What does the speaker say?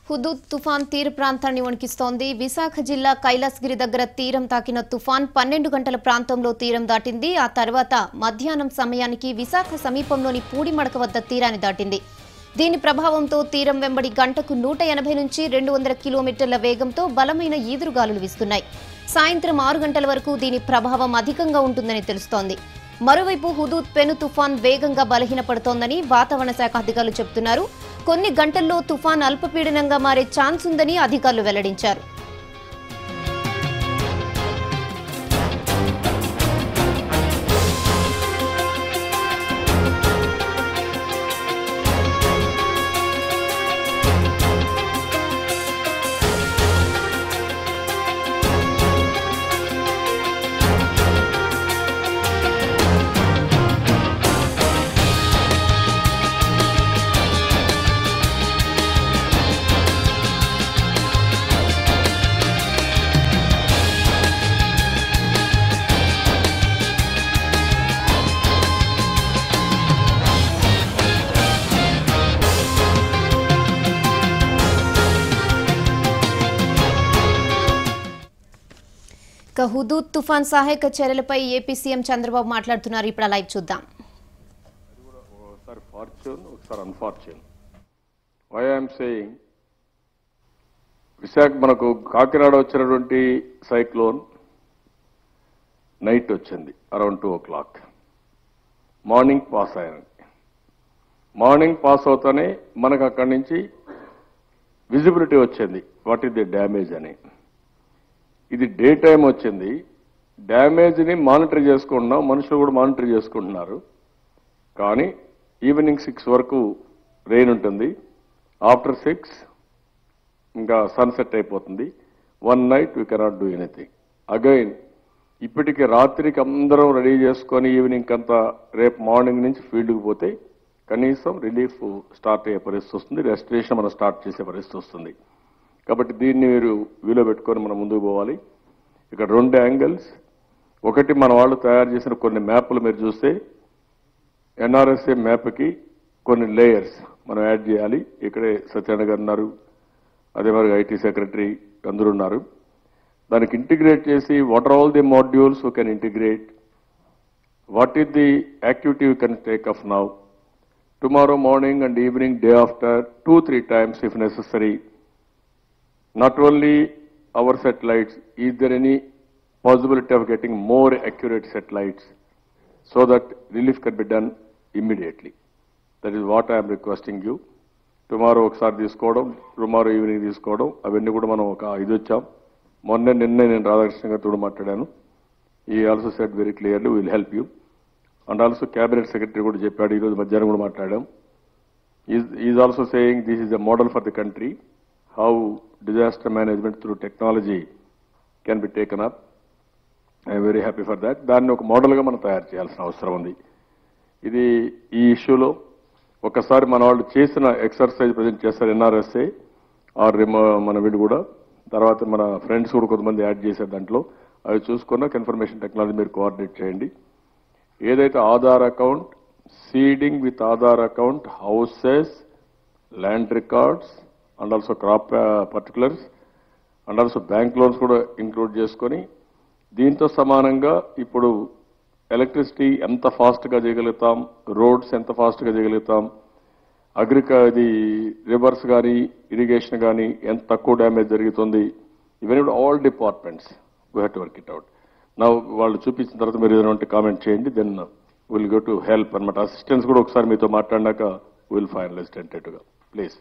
Hudhud తుఫాన్ తీర ప్రాంతాన్ని వణికిస్తోంది. విశాఖ జిల్లా కైలాసగిరి దగ్గర తీరం తాకిన తుఫాన్ 12 గంటల ప్రాంతంలో తీరం దాటింది. ఆ తర్వాత మధ్యాహ్నం సమయానికి విశాఖ సమీపంలోని పూడిమడక వద్ద తీరాన్ని దాటింది. దీని ప్రభావంతో తీరం వెంబడి గంటకు 180 నుంచి 200 కిలోమీటర్ల వేగంతో బలమైన ఈదురుగాలులు వీస్తున్నాయి. సాయంత్రం 6 గంటల వరకు దీని ప్రభావం అధికంగా ఉంటుందని తెలుస్తోంది. మరోవైపు హుదూద్ పెను తుఫాన్ వేగంగా బలహీనపడుతోందని వాతావరణ శాఖ అధికారులు చెబుతున్నారు. కొన్ని గంటల్లో తుఫాన్ అల్పపీడనంగా మారే ఛాన్స్ ఉందని అధికారులు వెల్లడించారు. హుదూద్ తుఫాన్ సహాయక చర్యలపై ఏపీ సీఎం చంద్రబాబు మాట్లాడుతున్నారు. ఇప్పుడు లైవ్ చూద్దాం. ఒకసారి ఫార్చ్యూన్, ఒకసారి అన్ఫార్చ్యూన్. వై ఐఎమ్ సేయింగ్, విశాఖ మనకు కాకినాడ వచ్చినటువంటి సైక్లోన్ నైట్ వచ్చింది అరౌండ్ 2 o'clock. మార్నింగ్ పాస్ అయ్యింది. మార్నింగ్ పాస్ అవుతానే మనకు అక్కడి నుంచి విజిబిలిటీ వచ్చింది వాట్ ఈస్ ది డ్యామేజ్ అని. ఇది డే టైం వచ్చింది. డ్యామేజ్ని మానిటర్ చేసుకుంటున్నాం, మనుషులు కూడా మానిటర్ చేసుకుంటున్నారు. కానీ ఈవినింగ్ 6 వరకు రెయిన్ ఉంటుంది. ఆఫ్టర్ 6 ఇంకా సన్సెట్ అయిపోతుంది. 1 night we cannot do anything. Again ఇప్పటికి రాత్రికి అందరం రెడీ చేసుకొని ఈవినింగ్ అంతా రేపు మార్నింగ్ నుంచి ఫీల్డ్కి పోతే కనీసం రిలీఫ్ స్టార్ట్ అయ్యే పరిస్థితి వస్తుంది. రెస్టరేషన్ మనం స్టార్ట్ చేసే పరిస్థితి వస్తుంది. కాబట్టి దీన్ని మీరు వీలో పెట్టుకొని మనం ముందుకు పోవాలి. ఇక్కడ 2 యాంగిల్స్. ఒకటి మన వాళ్ళు తయారు చేసిన కొన్ని మ్యాప్లు మీరు చూస్తే ఎన్ఆర్ఎస్ఏ మ్యాప్కి కొన్ని లేయర్స్ మనం యాడ్ చేయాలి. ఇక్కడే సత్యనారాయణ గారు ఉన్నారు, అదే మరి ఐటీ సెక్రటరీ అందరూ ఉన్నారు. దానికి ఇంటిగ్రేట్ చేసి what are all the modules we can integrate, what is the activity we can take off now, tomorrow morning and evening, day after 2-3 times if necessary. Not only our satellites, is there any possibility of getting more accurate satellites so that relief can be done immediately? That is what I am requesting you. Tomorrow ఒకసారి తీసుకోవడం, tomorrow evening తీసుకోవడం, అవన్నీ కూడా మనం ఒక ఇది వచ్చాం. నిన్న నేను రాధాకృష్ణ గారితో మాట్లాడాను. ఈ also said very clearly will help you. And also cabinet secretary కూడా చెప్పాడు. ఈరోజు మధ్యాహ్నం కూడా మాట్లాడాం. Is also saying this is a model for the country, how disaster management through technology can be taken up. I am very happy for that. దాన్ని ఒక మోడల్గా మనం తయారు చేయాల్సిన అవసరం ఉంది. ఇది ఈ ఇష్యూలో ఒకసారి మన వాళ్ళు చేసిన ఎక్సర్సైజ్ ప్రజెంట్ చేస్తారు ఎన్ఆర్ఎస్ఏ ఆర్ మన వీళ్ళు కూడా, తర్వాత మన ఫ్రెండ్స్ కూడా కొంతమంది యాడ్ చేశారు దాంట్లో. అవి చూసుకున్న ఇన్ఫర్మేషన్ టెక్నాలజీ మీరు కోఆర్డినేట్ చేయండి. ఏదైతే Aadhaar account, seeding with Aadhaar account, houses, land records and also crop particulars and also bank loans కూడా ఇంక్లూడ్ చేసుకొని దీంతో సమానంగా ఇప్పుడు ఎలక్ట్రిసిటీ ఎంత ఫాస్ట్గా చేయగలుగుతాం, రోడ్స్ ఎంత ఫాస్ట్గా చేయగలుగుతాం, ఇది రివర్స్ కానీ ఇరిగేషన్ కానీ ఎంత తక్కువ డ్యామేజ్ జరుగుతుంది, ఇవన్నీ కూడా all departments we have to work it out. నా వాళ్ళు చూపించిన తర్వాత మీరు ఏదైనా కామెంట్ చేయండి. Then will go to help అనమాట. అసిస్టెన్స్ కూడా ఒకసారి మీతో మాట్లాడినాక విల్ ఫైనలైజ్ టెంటేటివ్గా. ప్లీజ్.